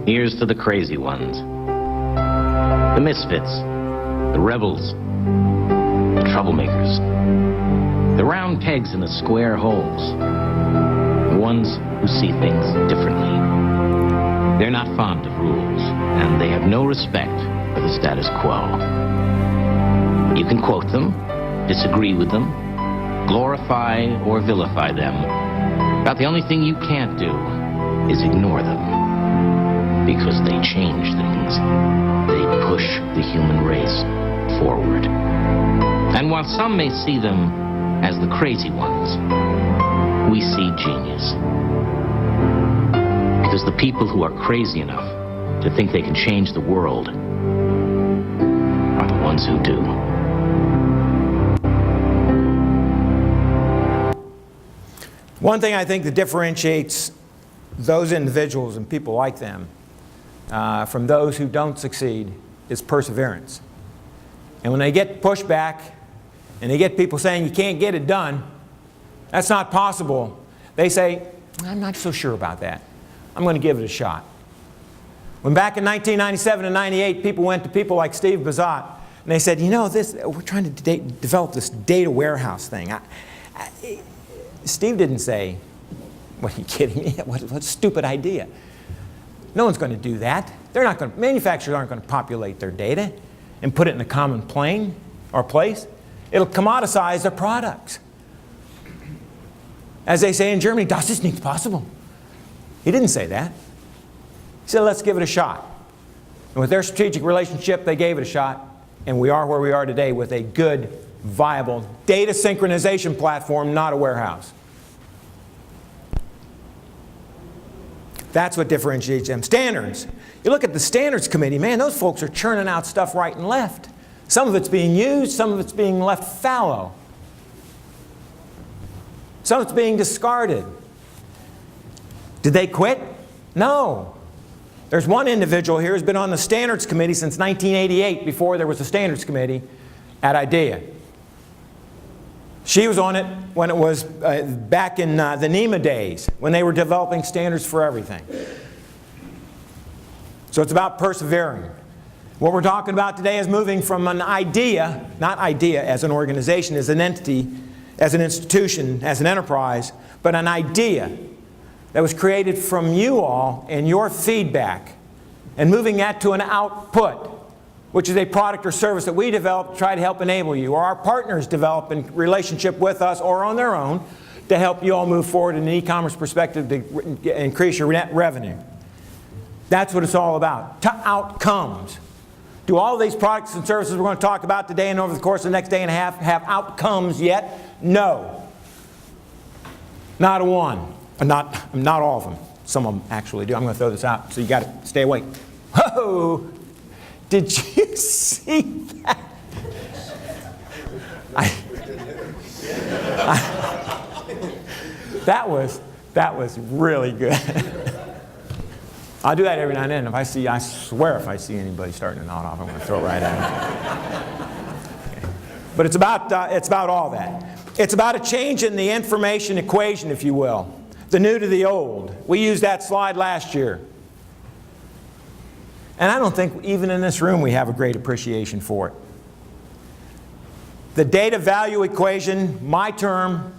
Here's to the crazy ones. The misfits. The rebels. The troublemakers. The round pegs in the square holes. The ones who see things differently. They're not fond of rules, and they have no respect for the status quo. You can quote them, disagree with them, glorify or vilify them. About the only thing you can't do is ignore them. Because they change things. They push the human race forward. And while some may see them as the crazy ones, we see genius. Because the people who are crazy enough to think they can change the world are the ones who do. One thing I think that differentiates those individuals and people like them from those who don't succeed is perseverance. And when they get pushback and they get people saying you can't get it done, that's not possible, they say, I'm not so sure about that. I'm going to give it a shot. When back in 1997 and 98, people went to people like Steve Bazat and they said, you know, we're trying to develop this data warehouse thing. Steve didn't say, what are you kidding me? What a stupid idea. No one's going to do that. Manufacturers aren't going to populate their data and put it in a common plane or place. It'll commoditize their products. As they say in Germany, das ist nicht possible. He didn't say that. He said, let's give it a shot. And with their strategic relationship, they gave it a shot. And we are where we are today with a good, viable data synchronization platform, not a warehouse. That's what differentiates them. Standards. You look at the standards committee, man, those folks are churning out stuff right and left. Some of it's being used, some of it's being left fallow. Some of it's being discarded. Did they quit? No. There's one individual here who's been on the standards committee since 1988, before there was a standards committee at IDEA. She was on it when it was back in the NEMA days, when they were developing standards for everything. So it's about persevering. What we're talking about today is moving from an idea, not idea as an organization, as an entity, as an institution, as an enterprise, but an idea that was created from you all and your feedback, and moving that to an output, which is a product or service that we develop to try to help enable you, or our partners develop in relationship with us or on their own to help you all move forward in an e-commerce perspective to increase your net revenue. That's what it's all about, to outcomes. Do all of these products and services we're going to talk about today and over the course of the next day and a half have outcomes yet? No. Not a one. Not all of them. Some of them actually do. I'm going to throw this out, so you got to stay awake. Whoa! Did you see that? That was really good. I'll do that every now and then. I swear if I see anybody starting to nod off, I'm going to throw it right at them. Okay. But it's about all that. It's about a change in the information equation, if you will. The new to the old. We used that slide last year. And I don't think even in this room we have a great appreciation for it. The data value equation, my term,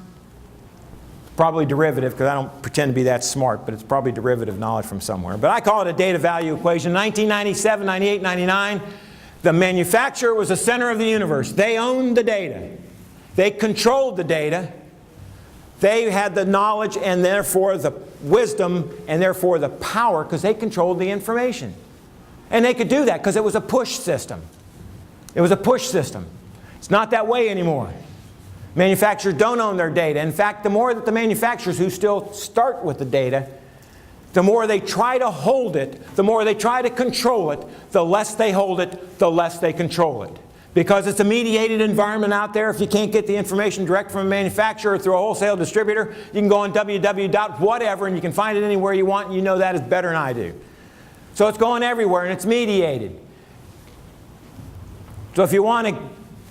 probably derivative, because I don't pretend to be that smart, but it's probably derivative knowledge from somewhere. But I call it a data value equation. 1997, 98, 99, the manufacturer was the center of the universe. They owned the data. They controlled the data. They had the knowledge and therefore the wisdom and therefore the power, because they controlled the information. And they could do that because it was a push system. It was a push system. It's not that way anymore. Manufacturers don't own their data. In fact, the more that the manufacturers who still start with the data, the more they try to hold it, the more they try to control it, the less they hold it, the less they control it. Because it's a mediated environment out there. If you can't get the information direct from a manufacturer through a wholesale distributor, you can go on www.whatever and you can find it anywhere you want, and you know that is better than I do. So it's going everywhere and it's mediated. So if you want to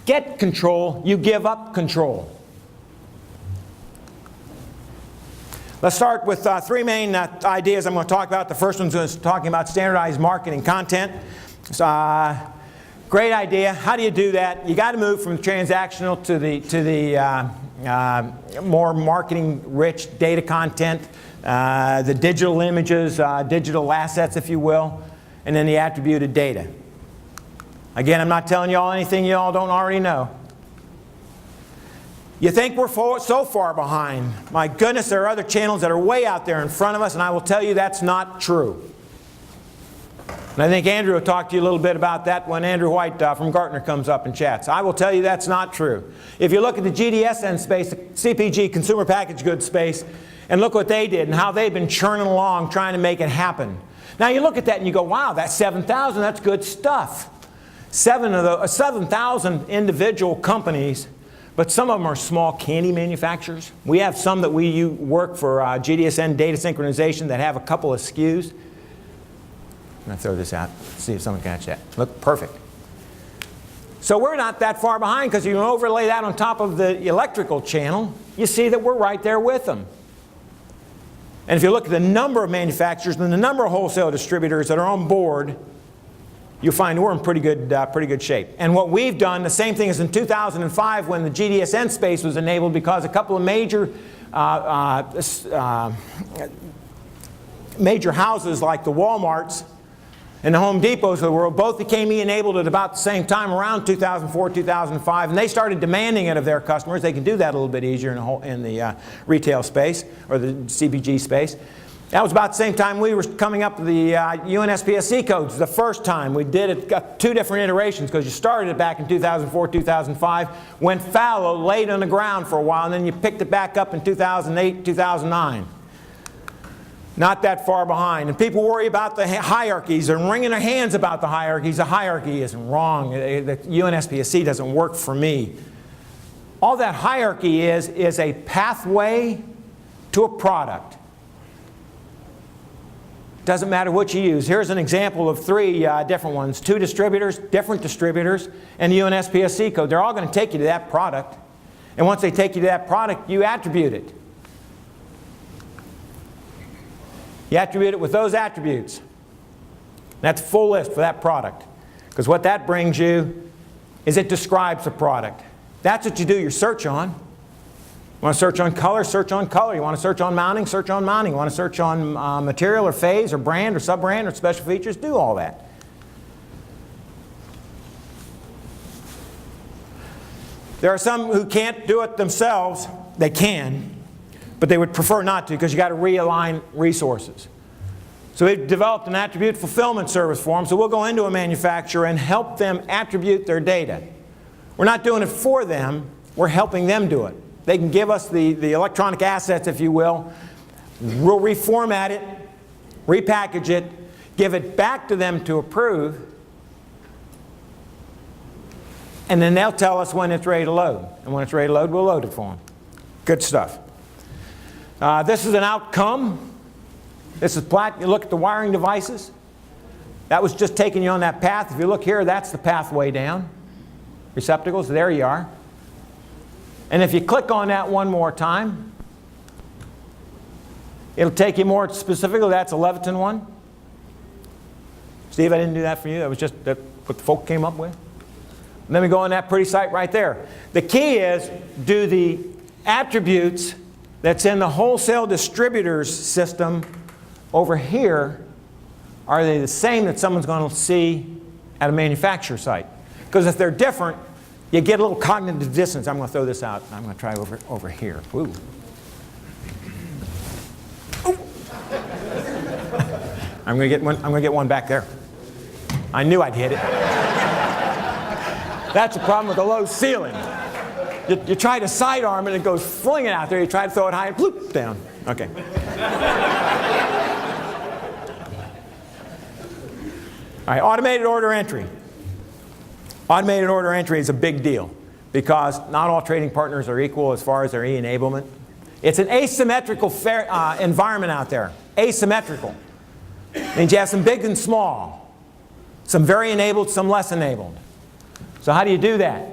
get control, you give up control. Let's start with three main ideas I'm going to talk about. The first one's talking about standardized marketing content. Great idea. How do you do that? You got to move from transactional to the more marketing-rich data content, the digital images, digital assets, if you will, and then the attributed data. Again, I'm not telling you all anything you all don't already know. You think we're so far behind. My goodness, there are other channels that are way out there in front of us, and I will tell you that's not true. And I think Andrew will talk to you a little bit about that when Andrew White from Gartner comes up and chats. I will tell you that's not true. If you look at the GDSN space, the CPG, consumer packaged goods space, and look what they did and how they've been churning along trying to make it happen. Now you look at that and you go, wow, that's 7,000, that's good stuff. 7,000 individual companies, but some of them are small candy manufacturers. We have some that we work for GDSN data synchronization that have a couple of SKUs. I'm going to throw this out, see if someone can catch that. Look, perfect. So we're not that far behind, because you overlay that on top of the electrical channel, you see that we're right there with them. And if you look at the number of manufacturers and the number of wholesale distributors that are on board, you'll find we're in pretty good shape. And what we've done, the same thing as in 2005 when the GDSN space was enabled, because a couple of major houses like the Walmarts and the Home Depots of the world both became enabled at about the same time, around 2004, 2005, and they started demanding it of their customers. They can do that a little bit easier in the retail space or the CPG space. That was about the same time we were coming up with the UNSPSC codes. The first time we did it, got two different iterations, because you started it back in 2004, 2005, went fallow, laid on the ground for a while, and then you picked it back up in 2008, 2009. Not that far behind. And people worry about the hierarchies. They're wringing their hands about the hierarchies. The hierarchy isn't wrong. The UNSPSC doesn't work for me. All that hierarchy is a pathway to a product. Doesn't matter what you use. Here's an example of three different ones. Two distributors, different distributors, and the UNSPSC code. They're all going to take you to that product. And once they take you to that product, you attribute it. You attribute it with those attributes. That's a full list for that product. Because what that brings you is it describes the product. That's what you do your search on. You want to search on color, search on color. You want to search on mounting, search on mounting. You want to search on material or phase or brand or sub-brand or special features, do all that. There are some who can't do it themselves. They can, but they would prefer not to, because you got to realign resources. So we've developed an attribute fulfillment service for them, so we'll go into a manufacturer and help them attribute their data. We're not doing it for them, we're helping them do it. They can give us the electronic assets, if you will. We'll reformat it, repackage it, give it back to them to approve, and then they'll tell us when it's ready to load. And when it's ready to load, we'll load it for them. Good stuff. This is an outcome. This is you look at the wiring devices. That was just taking you on that path. If you look here, that's the pathway down. Receptacles, there you are. And if you click on that one more time, it'll take you more specifically. That's a Leviton one. Steve, I didn't do that for you. That was just what the folk came up with. And then we go on that pretty site right there. The key is, do the attributes that's in the wholesale distributors system over here, are they the same that someone's going to see at a manufacturer site? Because if they're different, you get a little cognitive dissonance. I'm going to throw this out. I'm going to try over here. Ooh. Ooh. I'm going to get one back there. I knew I'd hit it. That's the problem with the low ceiling. You try to sidearm it, it goes flinging out there. You try to throw it high, and bloop, down. Okay. All right, automated order entry. Automated order entry is a big deal, because not all trading partners are equal as far as their e-enablement. It's an asymmetrical environment out there. Asymmetrical. It means you have some big and small. Some very enabled, some less enabled. So how do you do that?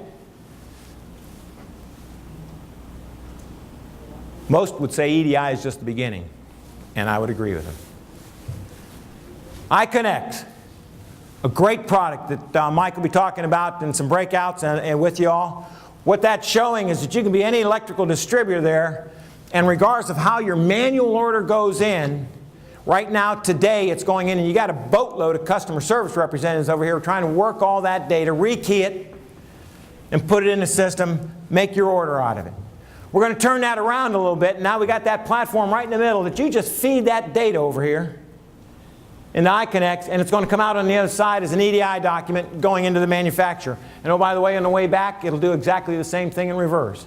Most would say EDI is just the beginning, and I would agree with them. iConnect, a great product that Mike will be talking about in some breakouts and with you all. What that's showing is that you can be any electrical distributor there, and regardless of how your manual order goes in, right now, today, it's going in, and you got a boatload of customer service representatives over here trying to work all that data, rekey it, and put it in the system, make your order out of it. We're going to turn that around a little bit, and now we got that platform right in the middle that you just feed that data over here into iConnect, and it's going to come out on the other side as an EDI document going into the manufacturer. And oh, by the way, on the way back, it'll do exactly the same thing in reverse.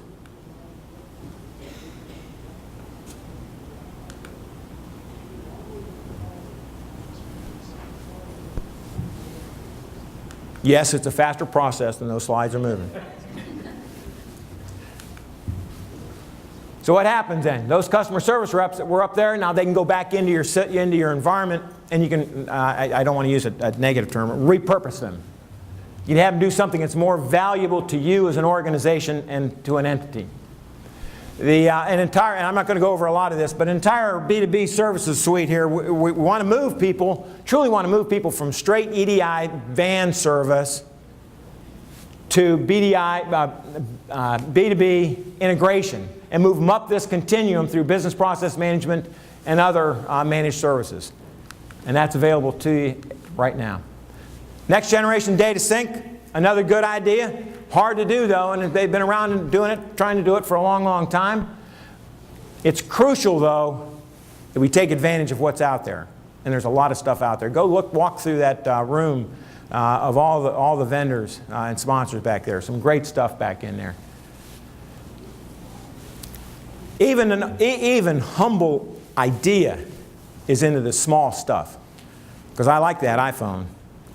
Yes, it's a faster process than those slides are moving. So what happens then? Those customer service reps that were up there, now they can go back into your environment, and you can, I don't want to use a negative term, repurpose them. You can have them do something that's more valuable to you as an organization and to an entity. And I'm not going to go over a lot of this, but an entire B2B services suite here, we want to move people, truly want to move people from straight EDI van service to B2B integration, and move them up this continuum through business process management and other managed services. And that's available to you right now. Next generation data sync, another good idea. Hard to do though, and they've been around and doing it, trying to do it for a long, long time. It's crucial though that we take advantage of what's out there. And there's a lot of stuff out there. Go walk through that room of all the vendors and sponsors back there. Some great stuff back in there. Even humble idea is into the small stuff. Because I like that iPhone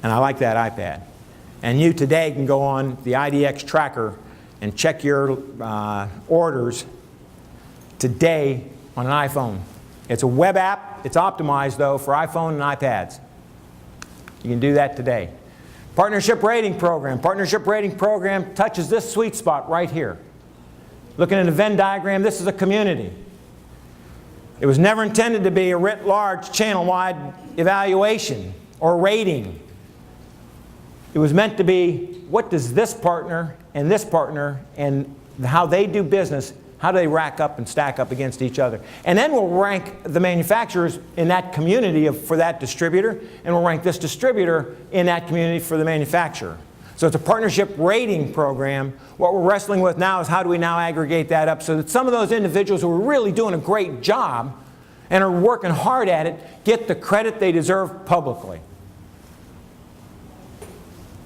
and I like that iPad. And you today can go on the IDX tracker and check your orders today on an iPhone. It's a web app. It's optimized though for iPhone and iPads. You can do that today. Partnership rating program. Partnership rating program touches this sweet spot right here. Looking at a Venn diagram, this is a community. It was never intended to be a writ large channel-wide evaluation or rating. It was meant to be, what does this partner and how they do business, how do they rack up and stack up against each other? And then we'll rank the manufacturers in that community for that distributor, and we'll rank this distributor in that community for the manufacturer. So it's a partnership rating program. What we're wrestling with now is how do we now aggregate that up so that some of those individuals who are really doing a great job and are working hard at it get the credit they deserve publicly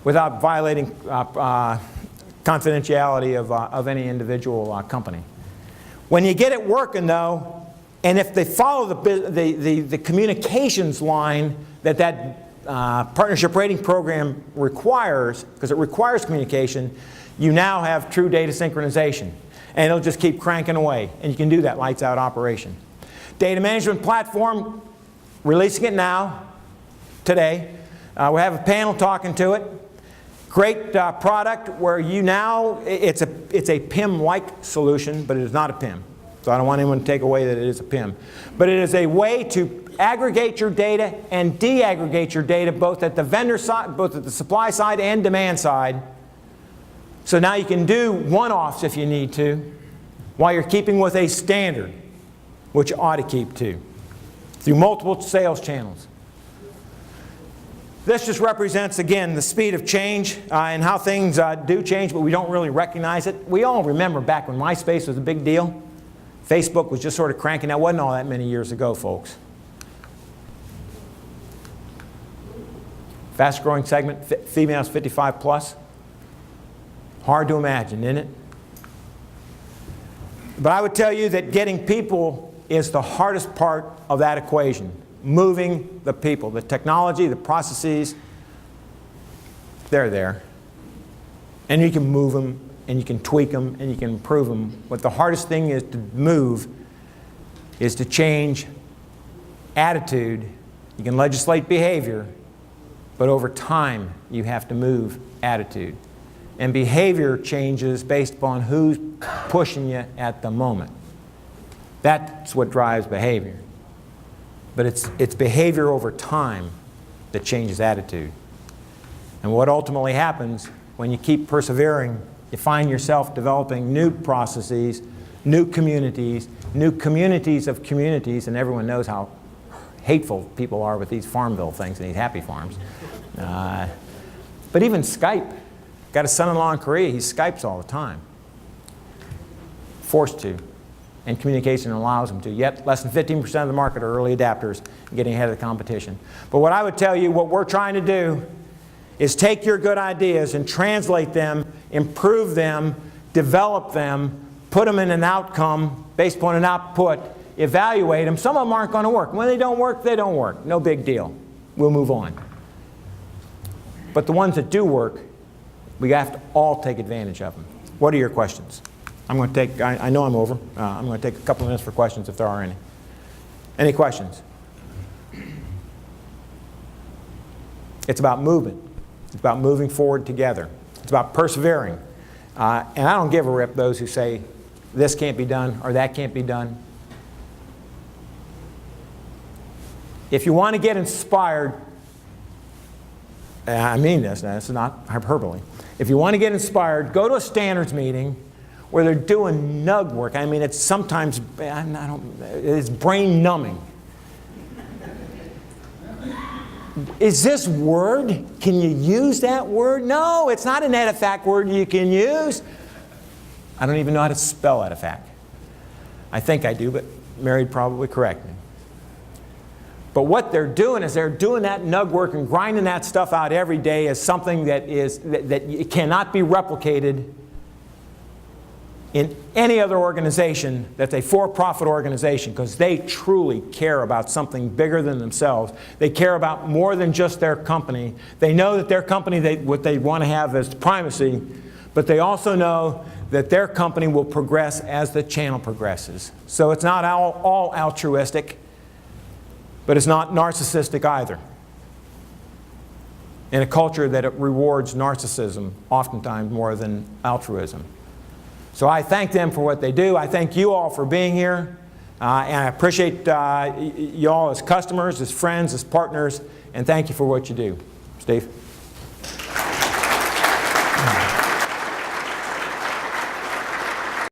without violating confidentiality of any individual company. When you get it working though, and if they follow the communications line that partnership rating program requires, because it requires communication, you now have true data synchronization. And it'll just keep cranking away. And you can do that lights out operation. Data management platform, releasing it now, today. We have a panel talking to it. Great product where you now, it's a PIM-like solution, but it is not a PIM. So I don't want anyone to take away that it is a PIM. But it is a way to aggregate your data and de-aggregate your data both at the vendor side, both at the supply side and demand side. So now you can do one-offs if you need to, while you're keeping with a standard, which you ought to keep to, through multiple sales channels. This just represents, again, the speed of change and how things do change, but we don't really recognize it. We all remember back when MySpace was a big deal. Facebook was just sort of cranking. That wasn't all that many years ago, folks. Fast growing segment, females 55 plus. Hard to imagine, isn't it? But I would tell you that getting people is the hardest part of that equation. Moving the people, the technology, the processes, they're there. And you can move them, and you can tweak them, and you can improve them. But the hardest thing is to move is to change attitude. You can legislate behavior, but over time you have to move attitude. And behavior changes based upon who's pushing you at the moment. That's what drives behavior. But it's behavior over time that changes attitude. And what ultimately happens when you keep persevering, you find yourself developing new processes, new communities of communities, and everyone knows how hateful people are with these Farmville things and these happy farms. But even Skype. Got a son-in-law in Korea, he Skypes all the time. Forced to. And communication allows them to. Yet less than 15% of the market are early adapters and getting ahead of the competition. But what I would tell you, what we're trying to do is take your good ideas and translate them, improve them, develop them, put them in an outcome based upon an output, evaluate them. Some of them aren't going to work. When they don't work, they don't work. No big deal. We'll move on. But the ones that do work, we have to all take advantage of them. What are your questions? I'm going to take, I know I'm over. I'm going to take a couple of minutes for questions if there are any. Any questions? It's about movement. It's about moving forward together. It's about persevering. And I don't give a rip those who say this can't be done or that can't be done. If you want to get inspired, and I mean this is not hyperbole. If you want to get inspired, go to a standards meeting where they're doing nug work. I mean, it's sometimes, it's brain numbing. Is this word? Can you use that word? No, it's not an edifact word you can use. I don't even know how to spell edifact. I think I do, but Mary'd probably correct me. But what they're doing is they're doing that nug work and grinding that stuff out every day as something that it cannot be replicated in any other organization that's a for-profit organization, because they truly care about something bigger than themselves. They care about more than just their company. They know that their company, what they want to have is primacy, but they also know that their company will progress as the channel progresses. So it's not all altruistic, but it's not narcissistic either. In a culture that it rewards narcissism oftentimes more than altruism. So I thank them for what they do. I thank you all for being here. And I appreciate you all as customers, as friends, as partners, and thank you for what you do. Steve?